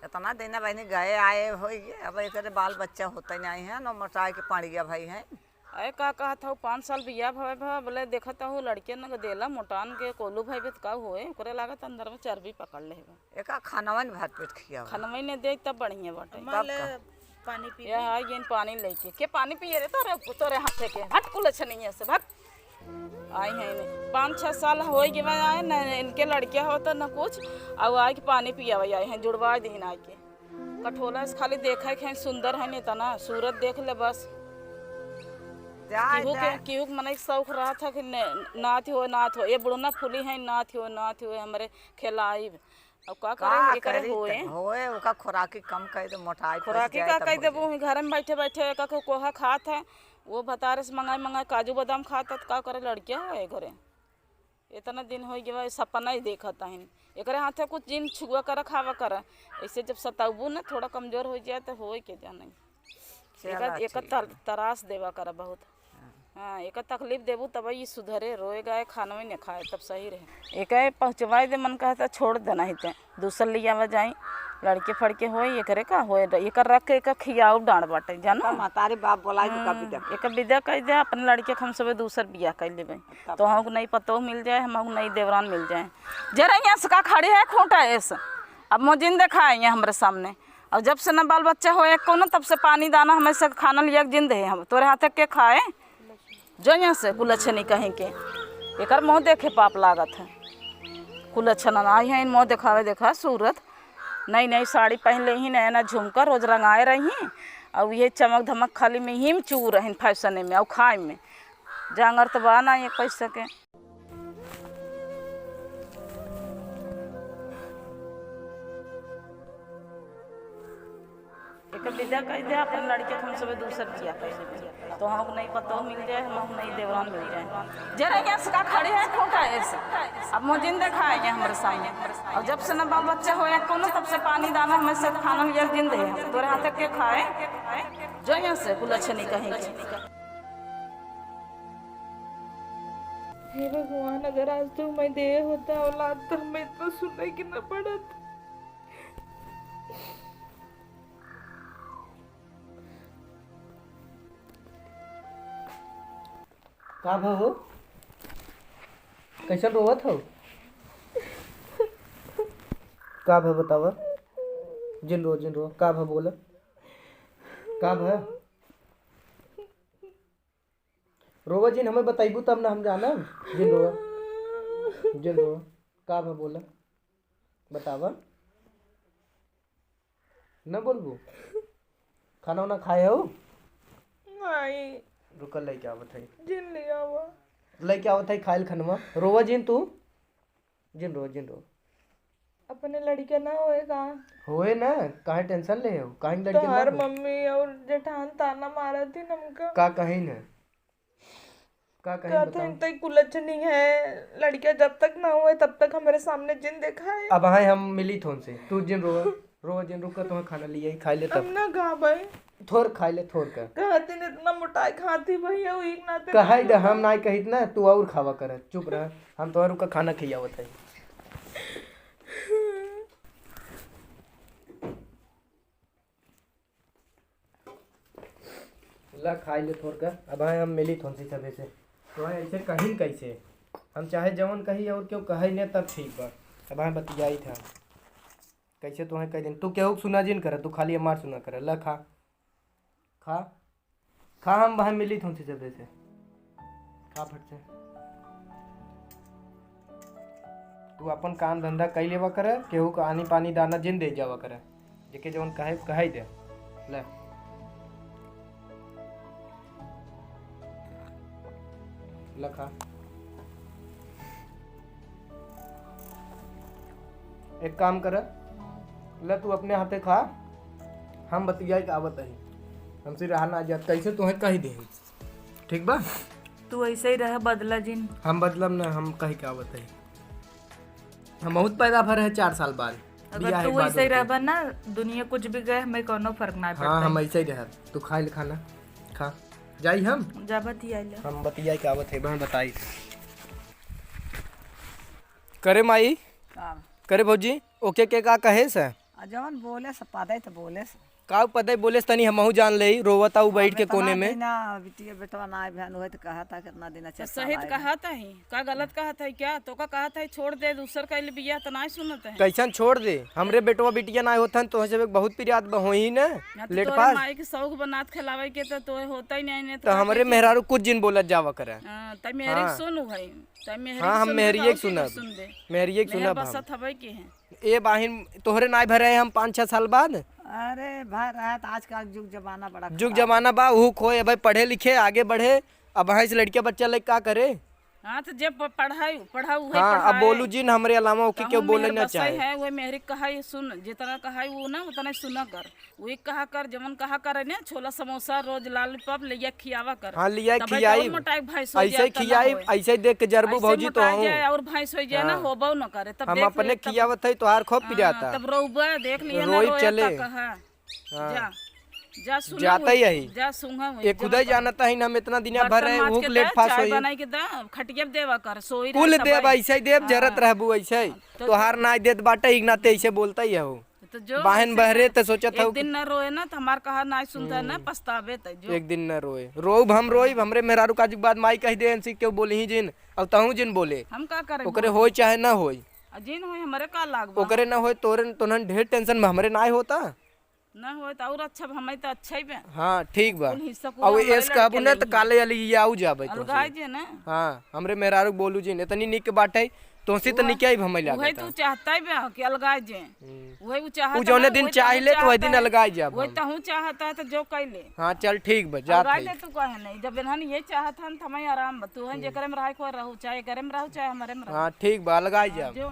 कितना दिन बहनी गए आए हो अब एक बाल बच्चा होते नहीं है न मोटाई के पाड़िया भाई है। अरे का कहा था 5 साल बिया भवे भा बोले देखा था लड़के न देला मोटान के कोलू भाई भी का हुए ओकरे लागत अंदर में चर्बी पकड़ ले एक खानवा ने भात पेट खिया खानवा ने दे तब बढ़िया बाटे पानी पी ये पानी लेके के पानी पिए रे तोरे हाथे के हट कुल छनिए से भट आई है इन्हें 5-6 साल हो गए आए न इनके लड़कियां होता न कुछ अब आए के पानी पिया आए हैं जुड़वा दिन आए के कठोला से खाली देखा है सुंदर है नहीं तना सूरत देख ले बस केहू के मन शौक रहा था कि नाथ हो ये बुढ़ना फूली है नाथ हो हमारे खिलाई अब का करे होए ओका खुराकी कम कर दे मोटाई खुराकी का कह दे वो घर में बैठे बैठे का कोहा खात है वो बतारे से मंगाए काजू बादाम खाता तो का करे लड़कियां है घरे इतना दिन हो गया सपना ही देखा था एक हाथे कुछ जिन छुआ कर खावा कर ऐसे जब सताबू ना थोड़ा कमजोर हो जाए तो हो के जाना एक तरास देवा कर बहुत हाँ एक तकलीफ देबू तब ये सुधरे रोएगा खाना में नहीं खाए तब सही रहे एक पहुँचवाए दे मन कहता छोड़ देना ही ते दूसर लिया आवा जाए लड़के फड़के हो ये करे का हो एक रख के एक खियाऊ डांड बाटे जाना हमारे बाप बोला एक विदा कह दे अपने लड़के हम सब दूसर बिया कर लेबे तो हमको नहीं पतो मिल जाए हमको नहीं देवरान मिल जाए जरा यहाँ से का खड़ी है खूंटा ऐसे अब मोजिन देखा है हमारे सामने और जब से ना बाल बच्चा हो एक को ना तब से पानी दाना हमेशा खाना लिया जिंद है हम तोरे हाथ के खाए जो यहाँ से कुलच्छे नहीं कहीं के एक मुँह देखे पाप लागत है कुलच्छे ना आई है इन मुँह दिखावे देखा सूरत नई नई साड़ी पहन ले ही नया नया झुमकर रोज रंगाए रही और ये चमक धमक खाली में ही चू रही फैशन में और खाए में जांगर तो बा ना एक पैसा के एक विदा कह दे अपन लड़के हम सब दूसर बिया कर तो हमको नहीं पता मिल जाए हमको नहीं देवरान मिल जाए जरा यहाँ से का खड़े है खोटा ऐसे अब मोजिन देखा है हमारे सामने और जब से ना बाल बच्चा हो या कोनो तब से पानी दाना हमेशा खाना लिया जिंद है तोरे हाथ के खाए जो यहाँ से कुलच्छे नहीं कहेंगे। हे भगवान अगर आज तो मैं दे होता औलाद तो हमें इतना सुनने की न पड़त। का हो कैसे रोवत हो का भ बतावा जिन रो का भ बोला का भ रोवा जिन हमें बताइबू तब ना हम जाना जिन रो का भ बोला बतावा न बोलबू खाना वाना खाए हो नहीं रुकल लेके आवत है जिन ले आवा लेके आवत है खाइल खनवा रोवा जिन तू जिन रो अपने लड़के ना होएगा होए ना काहे टेंशन ले हो काहे तो लड़के हर ना मम्मी और जेठान ताना मारा थी हमका का कहीं ना का कहीं कहते हैं तक कुलच्छनी है लड़कियां जब तक ना हुए तब तक हमारे सामने जिन देखा है अब हाँ हम मिली थोन से तू जिन रो जिन रुका तो खाना लिया ही खा ले हम तब ना खा भाई थोड़ खा ले थोड़ कर कहते ने इतना मोटाई खाती भैया वो एक नाते कहे दे हम ना कहित ना तू और खावा कर चुप रह हम तो रुका खाना खियावत है ला खाई ले थोड़ कर अब हाँ हम मिली थोन से सबे से तो ऐसे कहीं कैसे हम चाहे जवन कही और क्यों कहे नहीं तब ठीक बा अब हाँ बतियाई था कैसे तो है कह दिन तू केहू सुना जिन कर तू खाली हमार सुना कर ला खा खा खा हम वहाँ मिली थोन से सबे से खा फट से तू अपन काम धंधा कई लेवा कर केहू का आनी पानी दाना जिन दे जावा कर जेके जवन कहे दे ले लखा एक काम कर ले तू अपने हाथे खा हम बतिया के आवत है हमसे रहना जा कैसे तुम्हें कही दे ठीक बा तू ऐसे ही रह बदला जिन हम बदलब ना हम कही के आवत है हम बहुत पैदा भर है 4 साल बाद अगर तू ऐसे ही रह ना दुनिया कुछ भी गए हमें कोनो फर्क ना पड़ता। हाँ हम ऐसे ही रह तू खा ले खाना खा जाई हम जा बतियाइला हम बतिया के आवत है बहन बताई करे माई करे भौजी ओके के का कहे से जवन बोले सब पता तो बोले का पता बोले तनी हमहू जान ले रोवता उ बैठ के कोने में ना बिटिया बेटवा ना बहन हुए तो कहा था कितना दिन अच्छा सहित कहा था ही का गलत कहा था क्या तो का कहा था छोड़ दे दूसर का बिया तो नहीं सुनत है कैसन छोड़ दे हमरे बेटवा बिटिया ना होतन तो सब बहुत प्रियात होई ना लेट पास माई के शौक बनात खिलावे के तो होता ही नहीं तो हमरे मेहरारू कुछ दिन बोलत जावा करे त मेहरी सुनु भाई त मेहरी हां हम मेहरिए के सुनब मेहरिए के सुनब बस थबै के है ए बाहिन तोहरे नाय भरे हम 5-6 साल बाद अरे भाई रहा तो आज का जुग जमाना बड़ा जुग जमाना बा ऊ खोए भाई पढ़े लिखे आगे बढ़े अब वहाँ से लड़के बच्चा लग का करे हाँ तो जब पढ़ाऊ हाँ अब बोलू जिन हमरे अलावा ओके क्यों बोले ना चाहे है वो मेहरी कहा सुन जितना कहा वो ना उतना सुना कर वही कहा कर जमन कहा करे ना छोला समोसा रोज लॉलीपॉप लिया खियावा कर हाँ लिया खियाई ऐसे खियाई ऐसे देख के जरबू भौजी तो और भैंस हो जाए ना होबो न करे तब हम अपने खियावत है तोहार खूब पिराता तब रोबा देख लिया ना रोई चले कहा जा जा सुना जाता ही है जा सुंगा ये खुदा ही जानता है हम इतना दिन भर है भूख लेट फास होई बनाई के दा खटिया देवा कर सोई कुल देव ऐसे ही देव जरत रहबू ऐसे तोहार ना देत बाटे इगनाते ऐसे बोलता ही हो तो जो बहन बहरे तो सोचत हो एक दिन न रोए ना तो हमार कहा ना सुनता ना पछतावे त जो एक दिन न रोए रोब हम रोई हमरे मेहरारू काज के बाद माई कह दे एनसी क्यों बोली ही जिन अब तहू जिन बोले हम का करे ओकरे होय चाहे ना होय जिन होय हमरे का लागबा ओकरे ना होय तोरे तोहन ढेर टेंशन में हमरे ना होता ना होय त और अच्छा हमें तो अच्छा ही बे हाँ ठीक बा हिस्सा अब एस कहबू ना तो काले वाली ये आऊ जाबे तो अलगाय जे ना हाँ हमरे मेहरारू बोलू जिन इतनी निक के बात है तोसी तो निके ही हमें वही लागता तू चाहता ही बे कि अलगाय जे वही उ चाहता उ जौने दिन चाहिले तो वही दिन अलगाय जाब वही तहू चाहता है तो जो कैले हाँ चल ठीक बा जात अलगाय है दे तू कहे नहीं जब इन्हन ये चाहत हन त हमें आराम बा तू हन जेकरे में रह को रहू चाहे करे में रहू चाहे हमारे में रहू हाँ ठीक बा अलगाय जाब जो